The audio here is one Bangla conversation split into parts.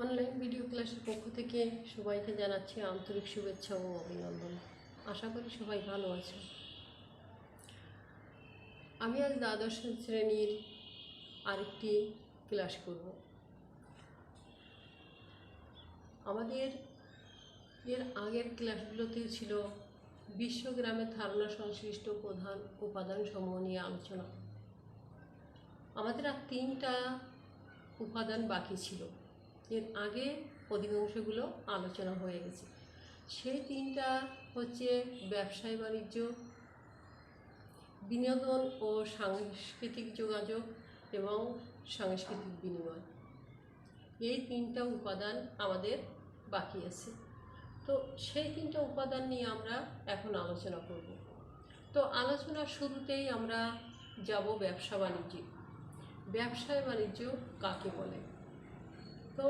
অনলাইন ভিডিও ক্লাসের পক্ষ থেকে সবাইকে জানাচ্ছি আন্তরিক শুভেচ্ছা ও অভিনন্দন। আশা করি সবাই ভালো আছেন। আমি আজ দ্বাদশ শ্রেণীর আরেকটি ক্লাস করব। আমাদের এর আগের ক্লাসগুলোতে ছিল বিশ্বগ্রামের ধারণা সংশ্লিষ্ট প্রধান উপাদান সমূহ নিয়ে আলোচনা। আমাদের আর 3টা উপাদান বাকি ছিল। এর আগে অধিকাংশগুলো আলোচনা হয়ে গেছে। সেই 3টা হচ্ছে ব্যবসায় বাণিজ্য, বিনোদন ও সাংস্কৃতিক যোগাযোগ এবং সাংস্কৃতিক বিনিময়। এই 3টা উপাদান আমাদের বাকি আছে। তো সেই 3টা উপাদান নিয়ে আমরা এখন আলোচনা করব। তো আলোচনার শুরুতেই আমরা যাব ব্যবসা বাণিজ্যে। ব্যবসায় বাণিজ্য কাকে বলে? তো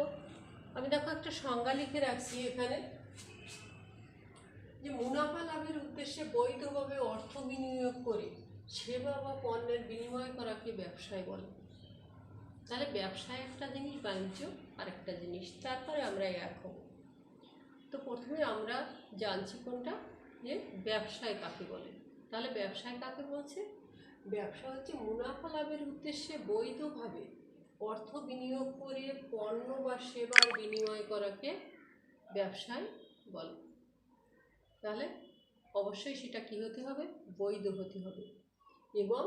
আমি দেখো একটা সংজ্ঞা লিখে রাখছি এখানে, যে মুনাফা লাভের উদ্দেশ্যে বৈধভাবে অর্থ বিনিয়োগ করে সেবা বা পণ্যের বিনিময় করাকে ব্যবসায় বলে। তাহলে ব্যবসায় একটা জিনিস, বাণিজ্য আরেকটা জিনিস, তারপরে আমরা এক হব। তো প্রথমে আমরা জানছি কোনটা, যে ব্যবসায় কাকে বলে। তাহলে ব্যবসায় কাকে বলছে? ব্যবসা হচ্ছে মুনাফা লাভের উদ্দেশ্যে বৈধভাবে অর্থ বিনিয়োগ করে পণ্য বা সেবার বিনিময় করাকে ব্যবসায় বলে। তাহলে অবশ্যই সেটা কী হতে হবে? বৈধ হতে হবে এবং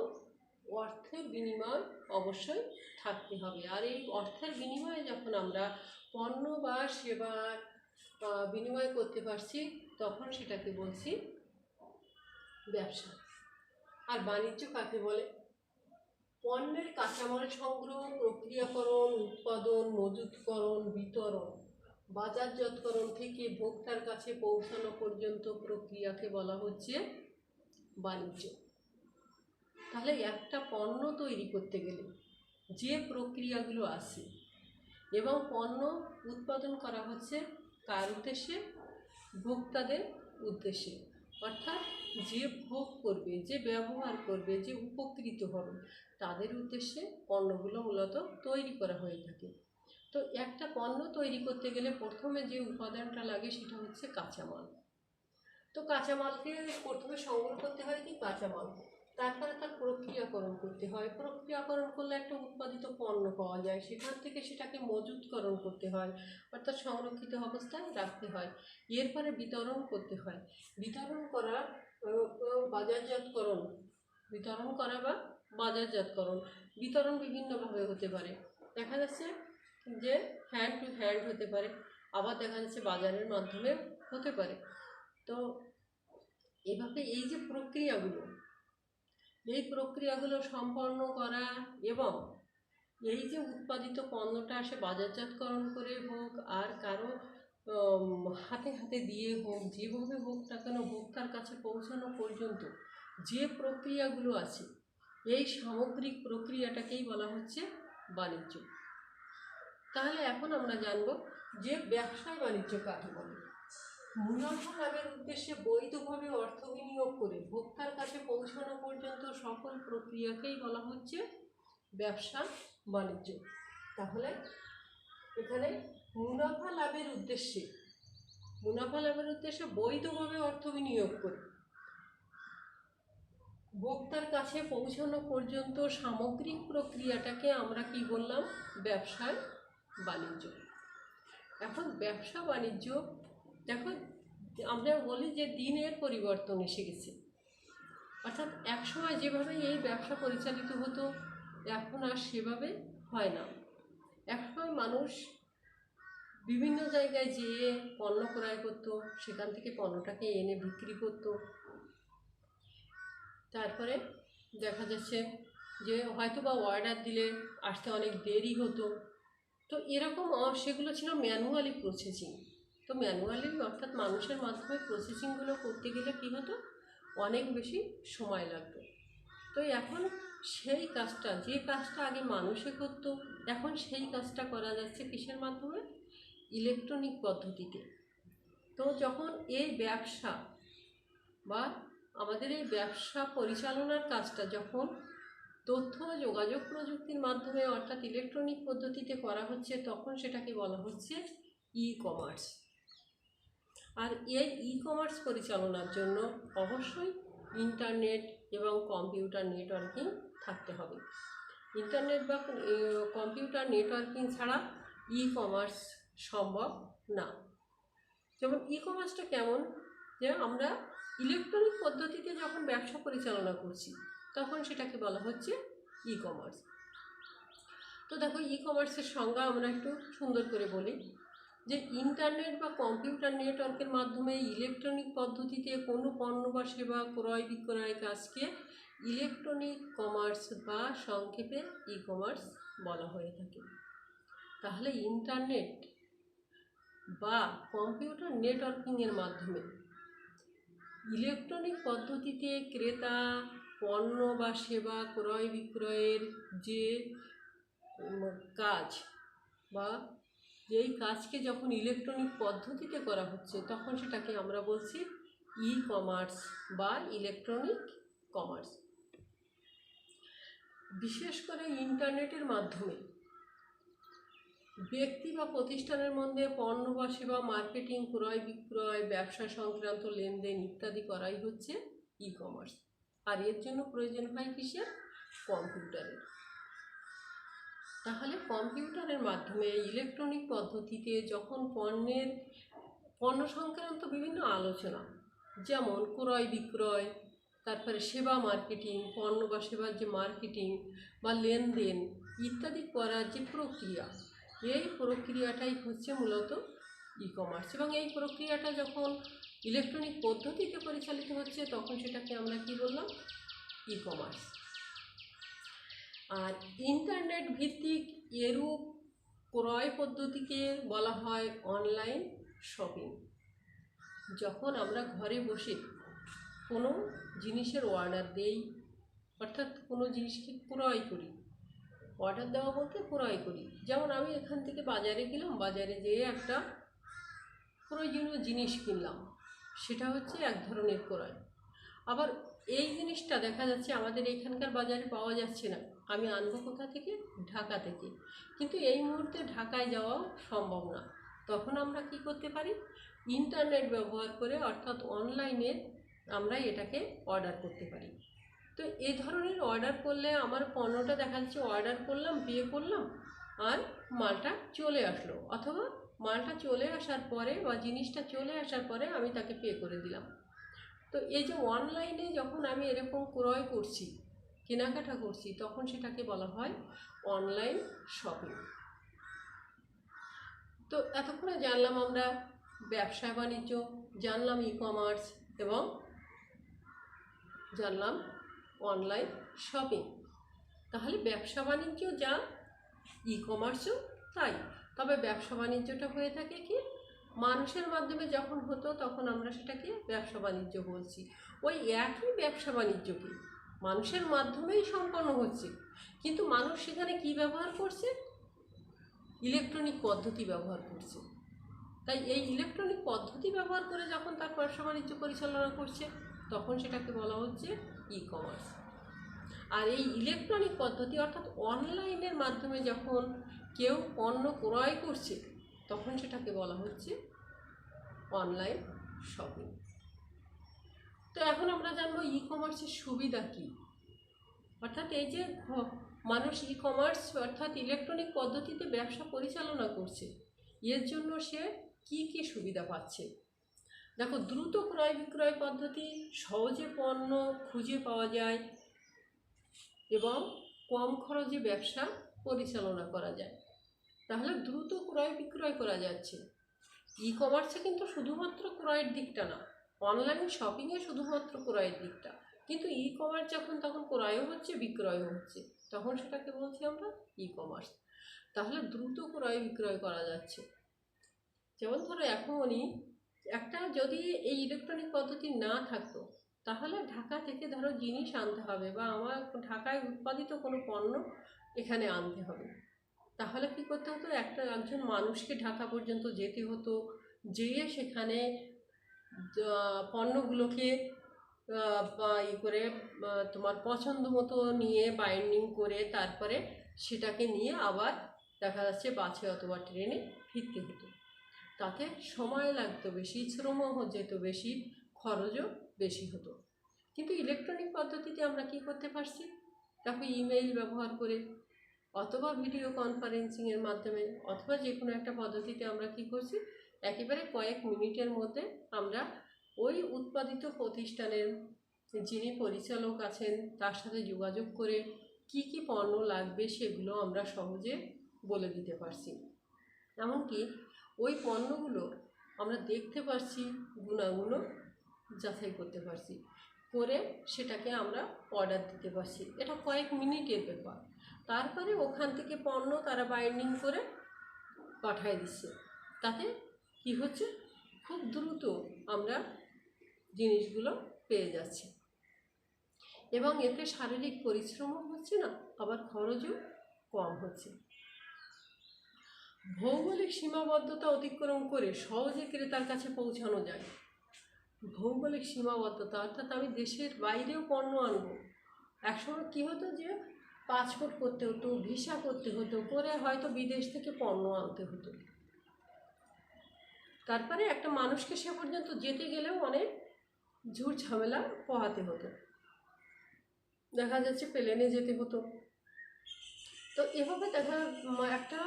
অর্থের বিনিময় অবশ্যই থাকতে হবে। আর এই অর্থের বিনিময়ে যখন আমরা পণ্য বা সেবার বিনিময় করতে পারছি, তখন সেটাকে বলছি ব্যবসা। আর বাণিজ্য কাকে বলে? পণ্যের কাঁচামাল সংগ্রহ, প্রক্রিয়াকরণ, উৎপাদন, মজুতকরণ, বিতরণ, বাজারজাতকরণ থেকে ভোক্তার কাছে পৌঁছানো পর্যন্ত প্রক্রিয়াকে বলা হচ্ছে বাণিজ্য। তাহলে একটা পণ্য তৈরি করতে গেলে যে প্রক্রিয়াগুলো আছে এবং পণ্য উৎপাদন করা হচ্ছে কার উদ্দেশ্যে? ভোক্তাদের উদ্দেশ্যে। অর্থাৎ যে ভোগ করবে, যে ব্যবহার করবে, যে উপকৃত হবে, তাদের উদ্দেশ্যে পণ্যগুলো মূলত তৈরি করা হয়ে থাকে। তো একটা পণ্য তৈরি করতে গেলে প্রথমে যে উপাদানটা লাগে সেটা হচ্ছে কাঁচামাল। তো কাঁচামালকে প্রথমে সংগ্রহ করতে হয় কি? কাঁচামাল। তারপরে তার প্রক্রিয়াকরণ করতে হয়। প্রক্রিয়াকরণ করলে একটা উৎপাদিত পণ্য পাওয়া যায়, সেখান থেকে সেটাকে মজুতকরণ করতে হয়, অর্থাৎ সংরক্ষিত অবস্থায় রাখতে হয়। এরপরে বিতরণ করতে হয়। বিতরণ করা বাজারজাতকরণ, বিতরণ করা বা বাজারজাতকরণ। বিতরণ বিভিন্নভাবে হতে পারে। দেখা যাচ্ছে যে হ্যান্ড টু হ্যান্ড হতে পারে, আবার দেখা যাচ্ছে বাজারের মাধ্যমে হতে পারে। তো এভাবে এই যে প্রক্রিয়াগুলো সম্পন্ন করা এবং এই যে উৎপাদিত পণ্যটা সে বাজারজাতকরণ করে হোক আর কারো হাতে হাতে দিয়ে হোক, যেভাবে হোক না কেন ভোক্তার কাছে পৌঁছানো পর্যন্ত যে প্রক্রিয়াগুলো আছে, এই সামগ্রিক প্রক্রিয়াটাকেই বলা হচ্ছে বাণিজ্য। তাহলে এখন আমরা জানব যে ব্যবসায় বাণিজ্য কাকে বলে। মুনাফা লাভের উদ্দেশ্যে বৈধভাবে অর্থ বিনিয়োগ করে ভোক্তার কাছে পৌঁছানো পর্যন্ত সকল প্রক্রিয়াকেই বলা হচ্ছে ব্যবসা বাণিজ্য। তাহলে এখানে মুনাফা লাভের উদ্দেশ্যে বৈধভাবে অর্থ বিনিয়োগ করে ভোক্তার কাছে পৌঁছানো পর্যন্ত সামগ্রিক প্রক্রিয়াটাকে আমরা কি বললাম? ব্যবসায় বাণিজ্য। এখন ব্যবসা বাণিজ্য দেখো, আমরা বলি যে দিনের পরিবর্তন এসে গেছে। অর্থাৎ একসময় যেভাবে এই ব্যবসা পরিচালিত হতো, এখন আর সেভাবে হয় না। একসময় মানুষ বিভিন্ন জায়গায় যেয়ে পণ্য ক্রয় করত, সেখান থেকে পণ্যটাকে এনে বিক্রি করত। তারপরে দেখা যাচ্ছে যে হয়তো বা অর্ডার দিলে আসতে অনেক দেরি হতো। তো এরকম সেগুলো ছিল ম্যানুয়ালি প্রসেসিং। তো ম্যানুয়ালি অর্থাৎ মানুষের মাধ্যমে প্রসেসিংগুলো করতে গেলে কী হতো? অনেক বেশি সময় লাগতো। তো এখন সেই কাজটা, যে কাজটা আগে মানুষে করতো, এখন সেই কাজটা করা যাচ্ছে কিসের মাধ্যমে? ইলেকট্রনিক পদ্ধতিতে। তো যখন এই ব্যবসা বা আমাদের এই ব্যবসা পরিচালনার কাজটা যখন তথ্য ও যোগাযোগ প্রযুক্তির মাধ্যমে অর্থাৎ ইলেকট্রনিক পদ্ধতিতে করা হচ্ছে, তখন সেটাকে বলা হচ্ছে ই কমার্স। আর এই ই কমার্স পরিচালনার জন্য অবশ্যই ইন্টারনেট এবং কম্পিউটার নেটওয়ার্কিং থাকতে হবে। ইন্টারনেট বা কম্পিউটার নেটওয়ার্কিং ছাড়া ই কমার্স সম্ভব না। যেমন ই কমার্সটা কেমন, যে আমরা ইলেকট্রনিক পদ্ধতিতে যখন ব্যবসা পরিচালনা করছি তখন সেটাকে বলা হচ্ছে ই কমার্স। তো দেখো, ই কমার্সের সংজ্ঞা আমরা একটু সুন্দর করে বলি, যে ইন্টারনেট বা কম্পিউটার নেটওয়ার্কের মাধ্যমে ইলেকট্রনিক পদ্ধতিতে কোনো পণ্য বা সেবা ক্রয় বিক্রয় কাজকে ইলেকট্রনিক কমার্স বা সংক্ষেপে ই কমার্স বলা হয়ে থাকে। তাহলে ইন্টারনেট বা কম্পিউটার নেটওয়ার্কিংয়ের মাধ্যমে ইলেকট্রনিক পদ্ধতিতে ক্রেতা পণ্য বা সেবা ক্রয় বিক্রয়ের যে কাজ বা যেই কাজকে যখন ইলেকট্রনিক পদ্ধতিতে করা হচ্ছে তখন সেটাকে আমরা বলছি ই কমার্স বা ইলেকট্রনিক কমার্স। বিশেষ করে ইন্টারনেটের মাধ্যমে ব্যক্তি বা প্রতিষ্ঠানের মধ্যে পণ্য বা সেবা মার্কেটিং, ক্রয় বিক্রয়, ব্যবসা সংক্রান্ত লেনদেন ইত্যাদি করাই হচ্ছে ই কমার্স। আর এর জন্য প্রয়োজন হয় কিসের? কম্পিউটারের। তাহলে কম্পিউটারের মাধ্যমে ইলেকট্রনিক পদ্ধতিতে যখন পণ্য সংক্রান্ত বিভিন্ন আলোচনা, যেমন ক্রয় বিক্রয়, তারপরে সেবা মার্কেটিং, পণ্য বা সেবার যে মার্কেটিং বা লেনদেন ইত্যাদি করার যে প্রক্রিয়া, এই প্রক্রিয়াটাই হচ্ছে মূলত ই কমার্স। এবং এই প্রক্রিয়াটা যখন ইলেকট্রনিক পদ্ধতিতে পরিচালিত হচ্ছে তখন সেটাকে আমরা কি বললাম? E commerce. আর ইন্টারনেট ভিত্তিক এরূপ ক্রয় পদ্ধতিকে বলা হয় অনলাইন শপিং। যখন আমরা ঘরে বসে কোনো জিনিসের অর্ডার দেই, অর্থাৎ কোনো জিনিসকে ক্রয় করি, অর্ডার দেওয়া বলতে ক্রয় করি। যেমন আমি এখান থেকে বাজারে গেলাম, বাজারে যেয়ে একটা প্রয়োজনীয় জিনিস কিনলাম, সেটা হচ্ছে এক ধরনের ক্রয়। আবার এই জিনিসটা দেখা যাচ্ছে আমাদের এখানকার বাজারে পাওয়া যাচ্ছে না, আমি আনবো কোথা থেকে? ঢাকা থেকে। কিন্তু এই মুহূর্তে ঢাকায় যাওয়াও সম্ভব না। তখন আমরা কি করতে পারি? ইন্টারনেট ব্যবহার করে, অর্থাৎ অনলাইনে আমরা এটাকে অর্ডার করতে পারি। তো এই ধরনের অর্ডার করলে আমার পণ্যটা দেখা যাচ্ছে অর্ডার করলাম, পে করলাম, আর মালটা চলে আসলো, অথবা মালটা চলে আসার পরে বা জিনিসটা চলে আসার পরে আমি তাকে পে করে দিলাম। তো এই যে অনলাইনে যখন আমি এরকম ক্রয় করছি, কেনাকাটা করছি, তখন সেটাকে বলা হয় অনলাইন শপিং। তো এতক্ষণে জানলাম আমরা ব্যবসা বাণিজ্য, জানলাম ই কমার্স এবং জানলাম অনলাইন শপিং। তাহলে ব্যবসা বাণিজ্য যা, ই কমার্সও তাই। তবে ব্যবসা বাণিজ্যটা হয়ে থাকে কি, মানুষের মাধ্যমে যখন হতো তখন আমরা সেটাকে ব্যবসা বাণিজ্য বলছি। ওই একই ব্যবসা বাণিজ্যকে মানুষের মাধ্যমেই সম্পন্ন হচ্ছে, কিন্তু মানুষ সেখানে কি ব্যবহার করছে? ইলেকট্রনিক পদ্ধতি ব্যবহার করছে। তাই এই ইলেকট্রনিক পদ্ধতি ব্যবহার করে যখন তার ব্যবসা বাণিজ্য পরিচালনা করছে তখন সেটাকে বলা হচ্ছে ই কমার্স। আর এই ইলেকট্রনিক পদ্ধতি অর্থাৎ অনলাইনের মাধ্যমে যখন কেউ পণ্য ক্রয় করছে তখন সেটাকে বলা হচ্ছে অনলাইন শপিং। তো এখন আমরা জানবো ই কমার্সের সুবিধা কী। অর্থাৎ এই যে মানুষ ই কমার্স অর্থাৎ ইলেকট্রনিক পদ্ধতিতে ব্যবসা পরিচালনা করছে, এর জন্য সে কি কি সুবিধা পাচ্ছে। দেখো, দ্রুত ক্রয় বিক্রয় পদ্ধতি, সহজে পণ্য খুঁজে পাওয়া যায় এবং কম খরচে ব্যবসা পরিচালনা করা যায়। তাহলে দ্রুত ক্রয় বিক্রয় করা যাচ্ছে। ই কমার্সে কিন্তু শুধুমাত্র ক্রয়ের দিকটা না, অনলাইন শপিংয়ে শুধুমাত্র ক্রয়ের দিকটা, কিন্তু ই কমার্স যখন তখন ক্রয়ও হচ্ছে বিক্রয়ও হচ্ছে, তখন সেটাকে বলছি আমরা ই কমার্স। তাহলে দ্রুত ক্রয় বিক্রয় করা যাচ্ছে। যেমন ধরো এখনই একটা যদি এই ইলেকট্রনিক পদ্ধতি না থাকতো, তাহলে ঢাকা থেকে ধরো জিনিস আনতে হবে বা আমার ঢাকায় উৎপাদিত কোনো পণ্য এখানে আনতে হবে, তাহলে কি করতে হতো? একজন মানুষকে ঢাকা পর্যন্ত যেতে হতো, যেয়ে সেখানে পণ্যগুলোকে করে তোমার পছন্দ মতো নিয়ে বাইন্ডিং করে তারপরে সেটাকে নিয়ে আবার দেখা যাচ্ছে বাসে অথবা ট্রেনে ফিরতে হতো। তাতে সময় লাগতো বেশি, শ্রমও যেত বেশি, খরচও বেশি হতো। কিন্তু ইলেকট্রনিক পদ্ধতিতে আমরা কি করতে পারছি, দেখো ইমেইল ব্যবহার করে অথবা ভিডিও কনফারেন্সিংয়ের মাধ্যমে অথবা যে কোনো একটা পদ্ধতিতে আমরা কি করছি, একেবারে কয়েক মিনিটের মধ্যে আমরা ওই উৎপাদিত প্রতিষ্ঠানের যিনি পরিচালক আছেন তার সাথে যোগাযোগ করে কি কি পণ্য লাগবে সেগুলো আমরা সহজে বলে দিতে পারছি। এমনকি ওই পণ্যগুলো আমরা দেখতে পারছি, গুণাগুণও যাচাই করতে পারছি, করে সেটাকে আমরা অর্ডার দিতে পারছি। এটা কয়েক মিনিটের ব্যাপার। তারপরে ওখান থেকে পণ্য তারা বাইন্ডিং করে পাঠিয়ে দিচ্ছে। তাতে কি হচ্ছে, খুব দ্রুত আমরা জিনিসগুলো পেয়ে যাচ্ছি এবং এতে শারীরিক পরিশ্রমও হচ্ছে না, আবার খরচও কম হচ্ছে। ভৌগোলিক সীমাবদ্ধতা অতিক্রম করে সহজে ক্রেতার কাছে পৌঁছানো যায়। ভৌগোলিক সীমাবদ্ধতা অর্থাৎ আমি দেশের বাইরেও পণ্য আনবো। একসময় কী হতো যে পাসপোর্ট করতে হতো, ভিসা করতে হতো, করে হয়তো বিদেশ থেকে পণ্য আনতে হতো। তারপরে একটা মানুষকে সে পর্যন্ত যেতে গেলেও অনেক ঝুট ঝামেলা পোহাতে হতো, দেখা যাচ্ছে প্লেনে যেতে হতো। তো এভাবে দেখা একটা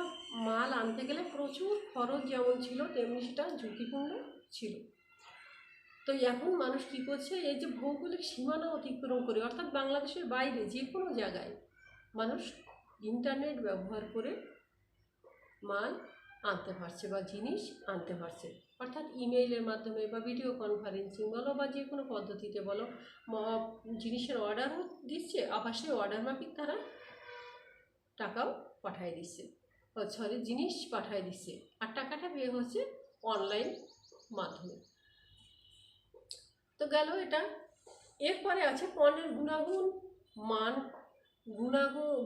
মাল আনতে গেলে প্রচুর খরচ যেমন ছিল তেমনি সেটা ঝুঁকিপূর্ণ ছিল। তো এখন মানুষ কী করছে, এই যে ভৌগোলিক সীমানা অতিক্রম করে অর্থাৎ বাংলাদেশের বাইরে যে কোনো জায়গায় মানুষ ইন্টারনেট ব্যবহার করে মাল আনতে পারছে বা জিনিস আনতে পারছে। অর্থাৎ ইমেইলের মাধ্যমে বা ভিডিও কনফারেন্সিং বলো বা যে কোনো পদ্ধতিতে বলো, জিনিসের অর্ডারও দিচ্ছে, আবার সেই অর্ডার মাফিক তারা টাকাও পাঠিয়ে দিচ্ছে, জিনিস পাঠিয়ে দিচ্ছে, আর টাকাটা পেয়ে হচ্ছে অনলাইন মাধ্যমে। তো গেল এটা। এরপরে আছে পণ্যের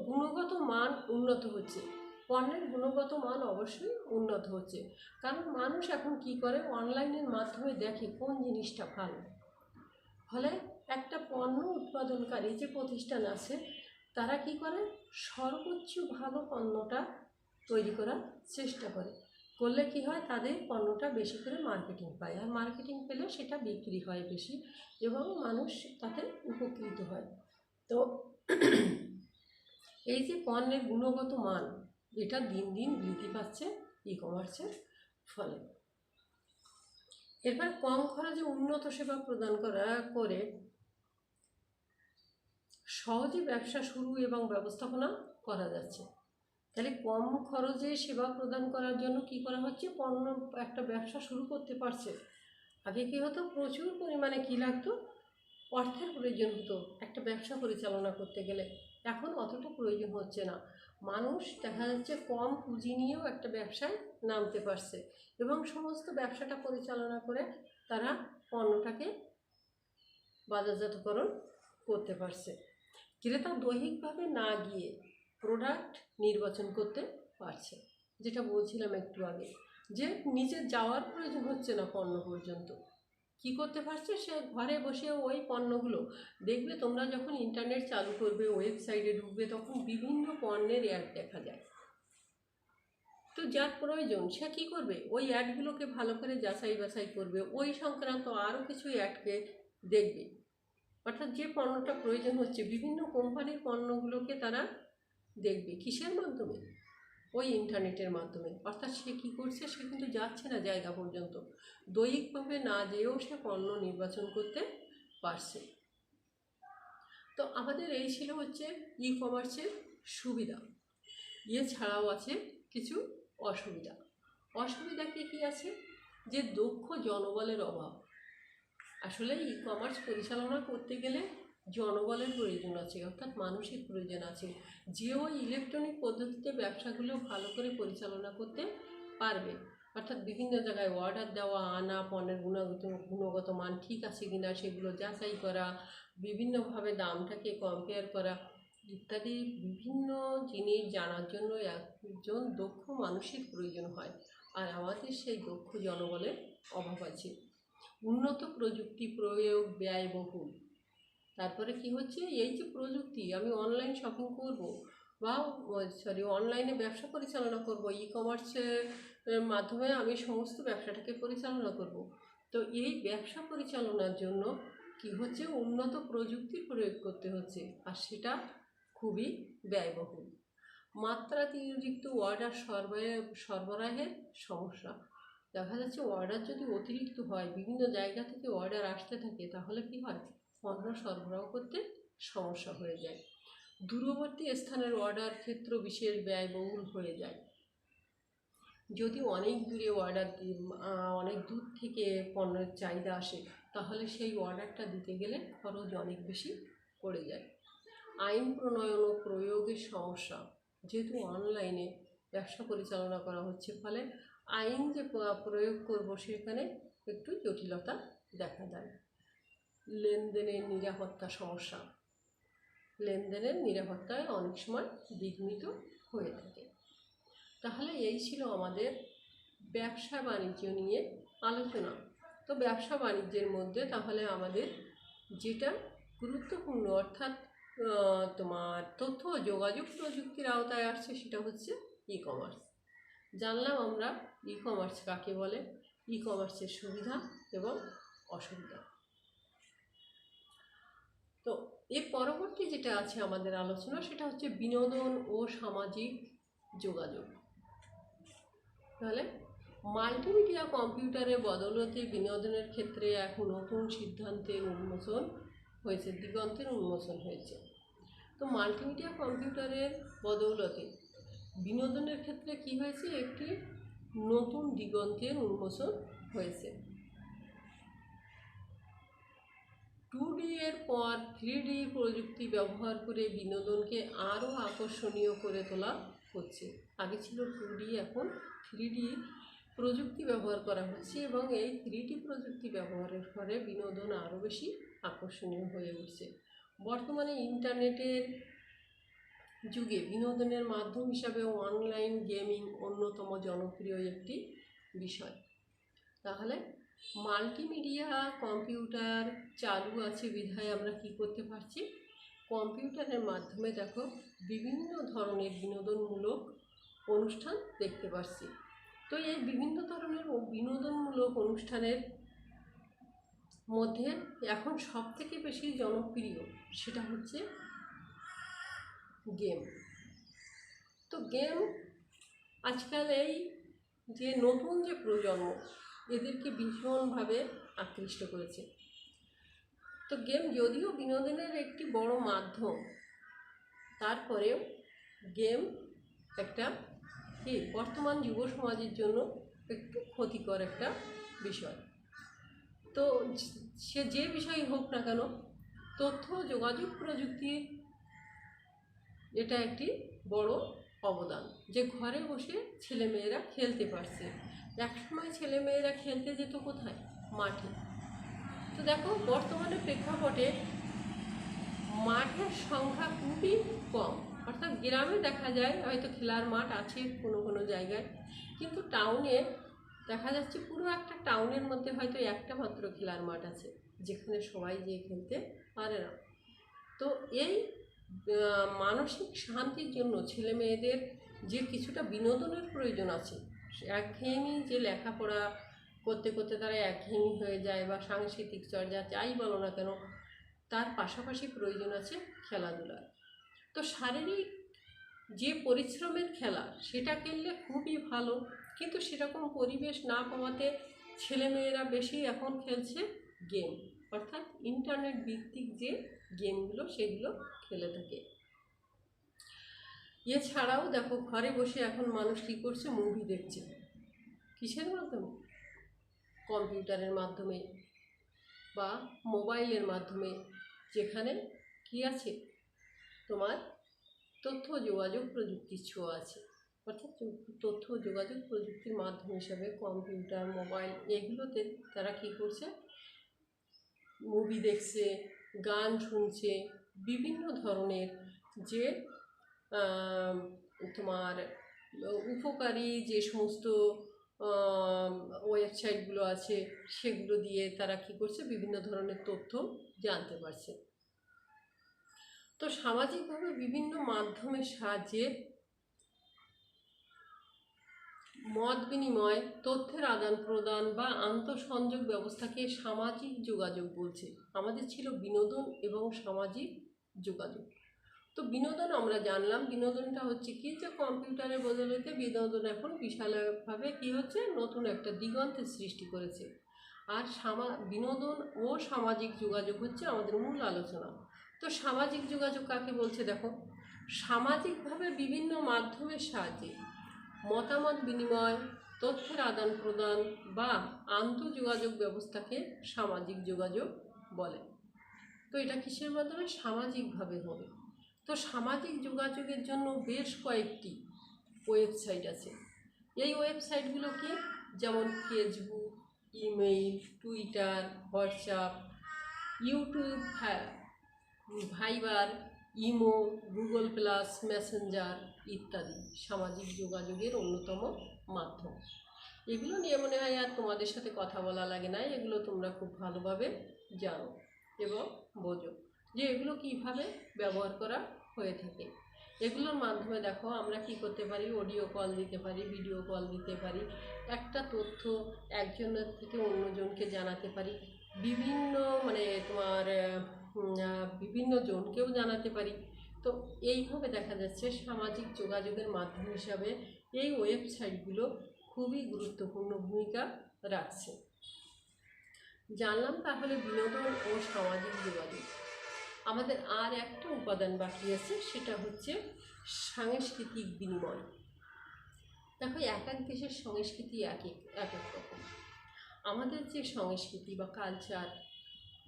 গুণগত মান উন্নত হচ্ছে। পণ্যের গুণগত মান অবশ্যই উন্নত হচ্ছে, কারণ মানুষ এখন কি করে, অনলাইনের মাধ্যমে দেখে কোন জিনিসটা ভালো। ফলে একটা পণ্য উৎপাদনকারী যে প্রতিষ্ঠান আছে তারা কি করে, সর্বোচ্চ ভালো পণ্যটা তৈরি করার চেষ্টা করে। করলে কি হয়, তাদের পণ্যটা বেশি করে মার্কেটিং পায়, আর মার্কেটিং পেলে সেটা বিক্রি হয় বেশি এবং মানুষ তাতে উপকৃত হয়। তো এই যে পণ্যের গুণগত মান, এটা দিন দিন বৃদ্ধি পাচ্ছে ই কমার্সের ফলে। এরপর কম খরচে উন্নত সেবা প্রদান করে সহজে ব্যবসা শুরু এবং ব্যবস্থাপনা করা যাচ্ছে। তাহলে কম খরচে সেবা প্রদান করার জন্য কি করা হচ্ছে, পণ্য একটা ব্যবসা শুরু করতে পারছে। আগে কী হতো, প্রচুর পরিমাণে কী লাগতো, অর্থের প্রয়োজন হতো একটা ব্যবসা পরিচালনা করতে গেলে। এখন অতটা প্রয়োজন হচ্ছে না, মানুষ দেখা যাচ্ছে কম পুঁজি নিয়েও একটা ব্যবসায় নামতে পারছে এবং সমস্ত ব্যবসাটা পরিচালনা করে তারা পণ্যটাকে বাজারজাতকরণ করতে পারছে। ক্রেতা দৈহিকভাবে না গিয়ে প্রোডাক্ট নির্বাচন করতে পারছে, যেটা বলছিলাম একটু আগে, যে নিজে যাওয়ার প্রয়োজন হচ্ছে না পণ্য পর্যন্ত। কি করতে পারছে, সে ঘরে বসে ওই পণ্যগুলো দেখবে। তোমরা যখন ইন্টারনেট চালু করবে, ওয়েবসাইটে ঢুকবে, তখন বিভিন্ন পণ্যের অ্যাড দেখা যায়। তো যার প্রয়োজন সে কী করবে, ওই অ্যাডগুলোকে ভালো করে যাচাই বাছাই করবে, ওই সংক্রান্ত আরও কিছু অ্যাডকে দেখবে। অর্থাৎ যে পণ্যটা প্রয়োজন হচ্ছে, বিভিন্ন কোম্পানির পণ্যগুলোকে তারা দেখবে কিসের মাধ্যমে, ওই ইন্টারনেটের মাধ্যমে। অর্থাৎ সে কী করছে, সে কিন্তু যাচ্ছে না জায়গা পর্যন্ত, দৈহিকভাবে না যেয়েও সে পণ্য নির্বাচন করতে পারছে। তো আমাদের এই ছিল হচ্ছে ই কমার্সের সুবিধা। এছাড়াও আছে কিছু অসুবিধা। অসুবিধা কী আছে, যে দক্ষ জনবলের অভাব। আসলে ই কমার্স পরিচালনা করতে গেলে জনবলের প্রয়োজন আছে, অর্থাৎ মানুষের প্রয়োজন আছে, যে ওই ইলেকট্রনিক পদ্ধতিতে ব্যবসাগুলো ভালো করে পরিচালনা করতে পারবে। অর্থাৎ বিভিন্ন জায়গায় অর্ডার দেওয়া, আনা, পণ্যের গুণগত মান ঠিক আছে কিনা সেগুলো যাচাই করা, বিভিন্নভাবে দামটাকে কম্পেয়ার করা ইত্যাদি বিভিন্ন জিনিস জানার জন্য একজন দক্ষ মানুষের প্রয়োজন হয়, আর আমাদের সেই দক্ষ জনবলের অভাব আছে। উন্নত প্রযুক্তি প্রয়োগ ব্যয়বহুল, তারপরে কি হচ্ছে, এই যে প্রযুক্তি, আমি অনলাইন শপিং করব বা অনলাইনে ব্যবসা পরিচালনা করব, ই কমার্সের মাধ্যমে আমি সমস্ত ব্যবসাটাকে পরিচালনা করব। তো এই ব্যবসা পরিচালনার জন্য কি হচ্ছে, উন্নত প্রযুক্তির প্রয়োগ করতে হচ্ছে, আর সেটা খুবই ব্যয়বহুল। মাত্রাতিরিক্ত অর্ডার সরবরাহের সমস্যা। দেখা যাচ্ছে অর্ডার যদি অতিরিক্ত হয়, বিভিন্ন জায়গা থেকে অর্ডার আসতে থাকে, তাহলে কি হয়, পণ্য সরবরাহ করতে সমস্যা হয়ে যায়। দূরবর্তী স্থানের অর্ডার ক্ষেত্র বিশেষ ব্যয়বহুল হয়ে যায়। যদি অনেক দূরে অনেক দূর থেকে পণ্যের চাহিদা আসে, তাহলে সেই অর্ডারটা দিতে গেলে খরচ অনেক বেশি পড়ে যায়। আইন প্রণয়ন ও প্রয়োগের সমস্যা। যেহেতু অনলাইনে ব্যবসা পরিচালনা করা হচ্ছে, ফলে আইন যে প্রয়োগ করব সেখানে একটু জটিলতা দেখা দেয়। লেনদেনের নিরাপত্তা সমস্যা। লেনদেনের নিরাপত্তায় অনেক সময় বিঘ্নিত হয়ে থাকে। তাহলে এই ছিল আমাদের ব্যবসা বাণিজ্য নিয়ে আলোচনা। তো ব্যবসা বাণিজ্যের মধ্যে তাহলে আমাদের যেটা গুরুত্বপূর্ণ, অর্থাৎ তোমার তথ্য ও যোগাযোগ প্রযুক্তির আওতায় আসছে, সেটা হচ্ছে ই কমার্স। জানলাম আমরা ই কমার্স কাকে বলে, ই কমার্সের সুবিধা এবং অসুবিধা। তো এর পরবর্তী যেটা আছে আমাদের আলোচনা, সেটা হচ্ছে বিনোদন ও সামাজিক যোগাযোগ। তাহলে মাল্টিমিডিয়া কম্পিউটারের বদৌলতে বিনোদনের ক্ষেত্রে এক নতুন সিদ্ধান্তের উন্মোচন হয়েছে, দিগন্তের উন্মোচন হয়েছে। তো মাল্টিমিডিয়া কম্পিউটারের বদৌলতে বিনোদনের ক্ষেত্রে কি হয়েছে, একটি নতুন দিগন্তের উন্মোচন হয়েছে। 2D এর পর 3D প্রযুক্তি ব্যবহার করে বিনোদনকে আরও আকর্ষণীয় করে তোলা হচ্ছে। আগে ছিল 2D, এখন 3D প্রযুক্তি ব্যবহার করা হচ্ছে, এবং এই 3D প্রযুক্তি ব্যবহারের ফলে বিনোদন আরও বেশি আকর্ষণীয় হয়ে উঠছে। বর্তমানে ইন্টারনেটের যুগে বিনোদনের মাধ্যম হিসাবে অনলাইন গেমিং অন্যতম জনপ্রিয় একটি বিষয়। তাহলে মাল্টিমিডিয়া কম্পিউটার চালু আছে বিধায় আমরা কি করতে পারছি, কম্পিউটারের মাধ্যমে দেখো বিভিন্ন ধরনের বিনোদনমূলক অনুষ্ঠান দেখতে পাচ্ছি। তো এই বিভিন্ন ধরনের বিনোদনমূলক অনুষ্ঠানের মধ্যে এখন সবথেকে বেশি জনপ্রিয় সেটা হচ্ছে গেম। তো গেম আজকাল এই যে নতুন যে প্রজন্ম, এদেরকে ভীষণভাবে আকৃষ্ট করেছে। তো গেম যদিও বিনোদনের একটি বড় মাধ্যম, তারপরেও গেম একটা কি বর্তমান যুব সমাজের জন্য একটু ক্ষতিকর একটা বিষয়। তো সে যে বিষয় হোক না কেন, তথ্য যোগাযোগ প্রযুক্তির এটা একটি বড় অবদান, যে ঘরে বসে ছেলেমেয়েরা খেলতে পারছে। একসময় ছেলেমেয়েরা খেলতে যেত কোথায়, মাঠে। তো দেখো বর্তমানে প্রেক্ষাপটে মাঠের সংখ্যা খুবই কম, অর্থাৎ গ্রামে দেখা যায় হয়তো খেলার মাঠ আছে কোনো কোনো জায়গায়, কিন্তু টাউনে দেখা যাচ্ছে পুরো একটা টাউনের মধ্যে হয়তো একটা মাত্র খেলার মাঠ আছে, যেখানে সবাই গিয়ে খেলতে পারে না। তো এই মানসিক শান্তির জন্য ছেলে মেয়েদের যে কিছুটা বিনোদনের প্রয়োজন আছে, একঘেয়েমি যে লেখাপড়া করতে করতে তারা একঘেয়েমি হয়ে যায়, বা সাংস্কৃতিক চর্চা যাই বলো না কেন, তার পাশাপাশি প্রয়োজন আছে খেলাধুলার। তো শারীরিক যে পরিশ্রমের খেলা সেটা খেললে খুবই ভালো, কিন্তু সেরকম পরিবেশ না পাওয়াতে ছেলেমেয়েরা বেশি এখন খেলছে গেম, অর্থাৎ ইন্টারনেট ভিত্তিক যে গেমগুলো সেগুলো খেলে থাকে। এছাড়াও দেখো ঘরে বসে এখন মানুষ কী করছে, মুভি দেখছে। কিসের মাধ্যমে, কম্পিউটারের মাধ্যমে বা মোবাইলের মাধ্যমে, যেখানে কি আছে তোমার তথ্য যোগাযোগ প্রযুক্তির ছোঁয়া আছে। অর্থাৎ তথ্য যোগাযোগ প্রযুক্তির মাধ্যম হিসাবে কম্পিউটার, মোবাইল, এগুলোতে তারা কী করছে, মুভি দেখছে, গান শুনছে, বিভিন্ন ধরনের যে তোমার উপকারী যে সমস্ত ওয়েবসাইটগুলো আছে, সেগুলো দিয়ে তারা কী করছে, বিভিন্ন ধরনের তথ্য জানতে পারছে। তো সামাজিকভাবে বিভিন্ন মাধ্যমের সাহায্যে মত বিনিময়, তথ্যের আদান প্রদান বা আন্তঃসংযোগ ব্যবস্থাকে সামাজিক যোগাযোগ বলছে। আমাদের ছিল বিনোদন এবং সামাজিক যোগাযোগ। তো বিনোদন আমরা জানলাম, বিনোদনটা হচ্ছে কি, যে কম্পিউটারের বদলেতে বিনোদন এখন বিশালভাবে কি হচ্ছে, নতুন একটা দিগন্তের সৃষ্টি করেছে। আর বিনোদন ও সামাজিক যোগাযোগ হচ্ছে আমাদের মূল আলোচনা। তো সামাজিক যোগাযোগ কাকে বলছে দেখো, সামাজিকভাবে বিভিন্ন মাধ্যমের সাহায্যে মতামত বিনিময়, তথ্যের আদান প্রদান বা আন্তঃযোগাযোগ ব্যবস্থাকে সামাজিক যোগাযোগ বলে। তো এটা কিসের মাধ্যমে, সামাজিকভাবে হবে। তো সামাজিক যোগাযোগের জন্য বেশ কয়েকটি ওয়েবসাইট আছে। এই ওয়েবসাইটগুলো কি, যেমন Facebook, email, Twitter, WhatsApp, YouTube, Viber, imo, Google plus, Messenger ইত্যাদি সামাজিক যোগাযোগের অন্যতম মাধ্যম। এগুলো নিয়ে মনে হয় আর তোমাদের সাথে কথা বলা লাগে না, এগুলো তোমরা খুব ভালোভাবে জানো এবং বোঝো যে এগুলো কীভাবে ব্যবহার করা হয়ে থাকে। এগুলোর মাধ্যমে দেখো আমরা কি করতে পারি, অডিও কল দিতে পারি, ভিডিও কল দিতে পারি, একটা তথ্য একজনের থেকে অন্যজনকে জানাতে পারি, বিভিন্ন বিভিন্ন জনকেও জানাতে পারি। তো এইভাবে দেখা যাচ্ছে সামাজিক যোগাযোগের মাধ্যম হিসাবে এই ওয়েবসাইটগুলো খুবই গুরুত্বপূর্ণ ভূমিকা রাখছে। জানলাম তাহলে বিনোদন ও সামাজিক যোগাযোগ। আমাদের আর একটা উপাদান বাকি আছে, সেটা হচ্ছে সাংস্কৃতিক বিনিময়। দেখো এক এক দেশের সংস্কৃতি এক এক রকম। আমাদের যে সংস্কৃতি বা কালচার,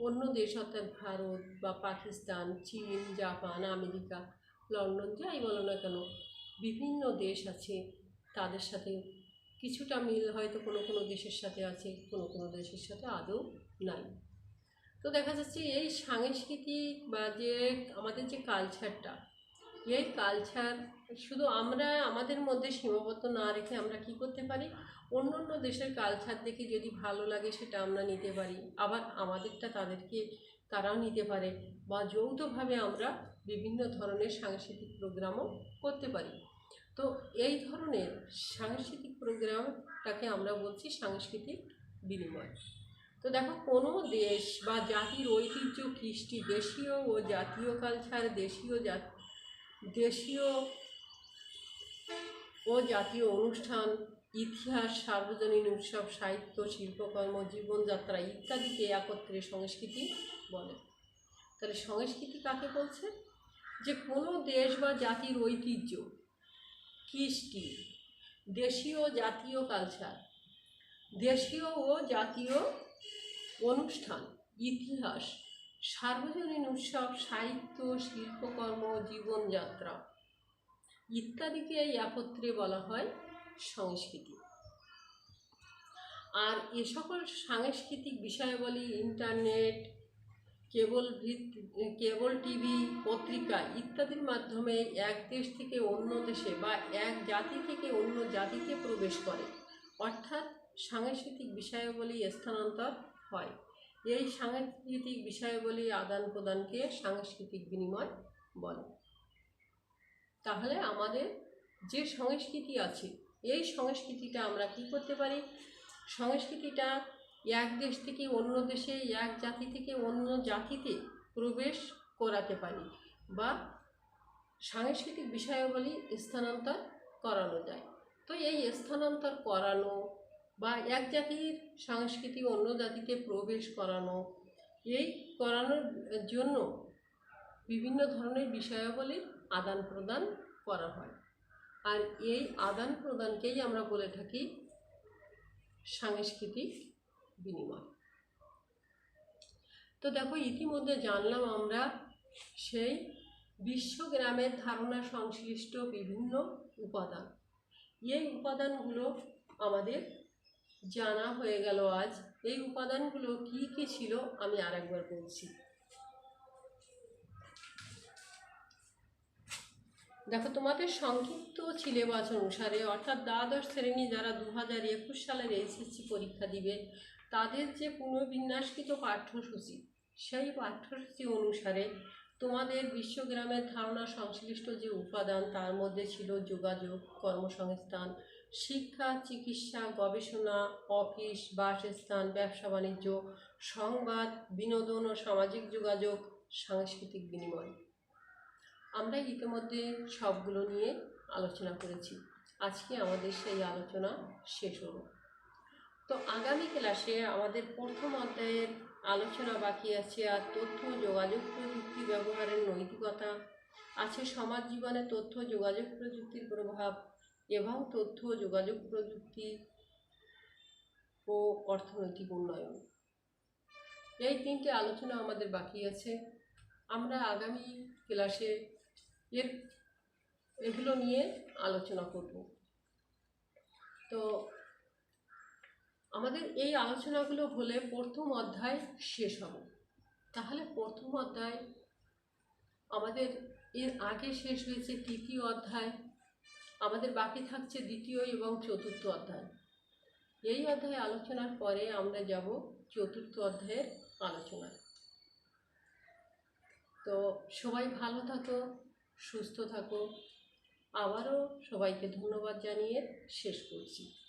অন্য দেশ অর্থাৎ ভারত বা পাকিস্তান, চীন, জাপান, আমেরিকা, লন্ডন, যাই বলো না কেন, বিভিন্ন দেশ আছে, তাদের সাথে কিছুটা মিল হয়তো কোনো কোনো দেশের সাথে আছে, কোনো কোনো দেশের সাথে আদৌ নাই। তো দেখা যাচ্ছে এই সাংস্কৃতিক বা যে আমাদের যে কালচারটা, এই কালচার শুধু আমরা আমাদের মধ্যে সীমাবদ্ধ না রেখে আমরা কি করতে পারি, অন্য অন্য দেশের কালচার দেখে যদি ভালো লাগে সেটা আমরা নিতে পারি, আবার আমাদেরটা তারাও নিতে পারে, বা যৌথভাবে আমরা বিভিন্ন ধরনের সাংস্কৃতিক প্রোগ্রামও করতে পারি। তো এই ধরনের সাংস্কৃতিক প্রোগ্রামটাকে আমরা বলছি সাংস্কৃতিক বিনিময়। তো দেখো কোনো দেশ বা জাতির ঐতিহ্য, কৃষ্টি, দেশীয় ও জাতীয় কালচার, দেশীয় ও জাতীয় অনুষ্ঠান, ইতিহাস, সার্বজনীন উৎসব, সাহিত্য, শিল্পকর্ম, জীবনযাত্রা ইত্যাদিকে একত্রে সংস্কৃতি বলে। তাহলে সংস্কৃতি কাকে বলছে, যে কোনো দেশ বা জাতির ঐতিহ্য, কৃষ্টি, দেশীয় জাতীয় কালচার, দেশীয় ও জাতীয় অনুষ্ঠান, ইতিহাস, সার্বজনীন উৎসব, সাহিত্য, শিল্পকর্ম, জীবনযাত্রা ইত্যাদিকে একত্রে বলা হয় সংস্কৃতি। আর এ সকল সাংস্কৃতিক বিষয়াবলী ইন্টারনেট, কেবল টিভি, পত্রিকা ইত্যাদির মাধ্যমে এক দেশ থেকে অন্য দেশে বা এক জাতি থেকে অন্য জাতিতে প্রবেশ করে, অর্থাৎ সাংস্কৃতিক বিষয়াবলী স্থানান্তর হয়। এই সাংস্কৃতিক বিষয়াবলী আদান প্রদানকে সাংস্কৃতিক বিনিময় বলে। তাহলে আমাদের যে সংস্কৃতি আছে, এই সংস্কৃতিটা আমরা কি করতে পারি, সংস্কৃতিটা এক দেশ থেকে অন্য দেশে, এক জাতি থেকে অন্য জাতিতে প্রবেশ করাতে পারি, বা সাংস্কৃতিক বিষয়াবলী স্থানান্তর করানো যায়। তো এই স্থানান্তর করানো বা এক জাতির সংস্কৃতি অন্য জাতিতে প্রবেশ করানো, এই করানোর জন্য বিভিন্ন ধরনের বিষয়াবলীর আদান প্রদান করা হয়। আর এই আদান প্রদানকেই আমরা বলে থাকি সাংস্কৃতিক বিনিময়। তো দেখো ইতিমধ্যে জানলাম আমরা সেই বিশ্বগ্রামের ধারণা সংশ্লিষ্ট বিভিন্ন উপাদান। এই উপাদানগুলো আমাদের জানা হয়ে গেল আজ। এই উপাদানগুলো কি কি ছিল আমি আরেকবার বলছি। দেখো তোমাদের সংক্ষিপ্ত সিলেবাস অনুসারে, অর্থাৎ দ্বাদশ শ্রেণী যারা 2021 সালের এইচএসসি পরীক্ষা দিবে, তাদের যে পুনর্বিন্যাসকৃত পাঠ্যসূচি, সেই পাঠ্যসূচি অনুসারে তোমাদের বিশ্বগ্রামের ধারণা সংশ্লিষ্ট যে উপাদান তার মধ্যে ছিল যোগাযোগ, কর্মসংস্থান, শিক্ষা, চিকিৎসা, গবেষণা, অফিস, বাসস্থান, ব্যবসা বাণিজ্য, সংবাদ, বিনোদন ও সামাজিক যোগাযোগ, সাংস্কৃতিক বিনিময়। আমরা ইতিমধ্যে সবগুলো নিয়ে আলোচনা করেছি। আজকে আমাদের সেই আলোচনা শেষ হলো। তো আগামী ক্লাসে আমাদের প্রথম অধ্যায়ের আলোচনা বাকি আছে। আর তথ্য যোগাযোগ প্রযুক্তি ব্যবহারের নৈতিকতা আছে, সমাজ জীবনে তথ্য যোগাযোগ প্রযুক্তির প্রভাব এবং তথ্য যোগাযোগ প্রযুক্তি ও অর্থনৈতিক উন্নয়ন। এই তিনটে আলোচনা আমাদের বাকি আছে। আমরা আগামী ক্লাসে এগুলো নিয়ে আলোচনা করব। তো আমাদের এই আলোচনাগুলো হলে প্রথম অধ্যায় শেষ হবে। তাহলে প্রথম অধ্যায় আমাদের এর আগে শেষ হয়েছে তৃতীয় অধ্যায়, আমাদের বাকি থাকছে দ্বিতীয় এবং চতুর্থ অধ্যায়। এই অধ্যায় আলোচনার পরে আমরা যাব চতুর্থ অধ্যায়ের আলোচনায়। তো সবাই ভালো থাকো, সুস্থ থাকো। আবারও সবাইকে ধন্যবাদ জানিয়ে শেষ করছি।